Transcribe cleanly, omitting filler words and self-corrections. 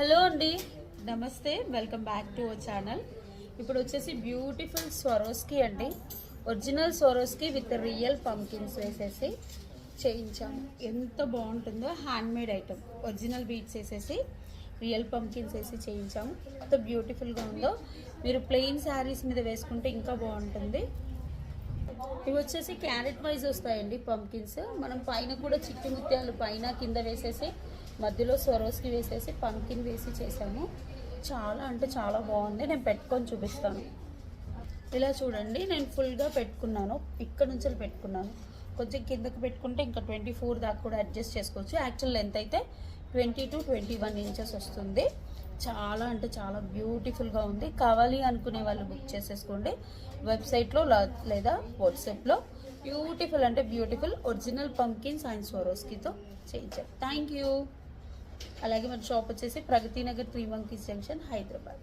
Hello అండి, నమస్తే, welcome back to our channel. ఇప్పుడు వచ్చేసి బ్యూటిఫుల్ స్వరోస్కి అండి, original Swarovski with real pumpkins వేసేసి చేయించాము. ఎంత బాగుంటుందో, హ్యాండ్మేడ్ ఐటమ్, ఒరిజినల్ బీడ్స్ వేసేసి రియల్ పంకిన్స్ వేసి చేయించాము. ఎంత బ్యూటిఫుల్గా ఉందో. మీరు ప్లెయిన్ శారీస్ మీద వేసుకుంటే ఇంకా బాగుంటుంది. ఇవి వచ్చేసి క్యారెట్ వైజ్ వస్తాయండి పంకిన్స్. మనం పైన కూడా చిట్టి ముత్యాలు పైన కింద వేసేసి మధ్యలో స్వరోస్కి వేసేసి పంకిన్ వేసి చేసాము. చాలా అంటే చాలా బాగుంది. నేను పెట్టుకొని చూపిస్తాను. ఇలా చూడండి, నేను ఫుల్గా పెట్టుకున్నాను. ఇక్కడ నుంచి పెట్టుకున్నాను. కొంచెం కిందకి పెట్టుకుంటే ఇంకా 24 దాకా కూడా అడ్జస్ట్ చేసుకోవచ్చు. యాక్చువల్ లెంత్ అయితే 20 to 21 ఇంచెస్ వస్తుంది. చాలా అంటే చాలా బ్యూటిఫుల్గా ఉంది. కావాలి అనుకునే వాళ్ళు బుక్ చేసేసుకోండి వెబ్సైట్లో లేదా వాట్సాప్లో. బ్యూటిఫుల్ అంటే బ్యూటిఫుల్ ఒరిజినల్ పంకిన్స్ అండ్ స్వరోస్కితో చేయించారు. Thank you. అలాగే మన షాప్ వచ్చేసి ప్రగతి నగర్ 3 మంకీస్ జంక్షన్, హైదరాబాద్.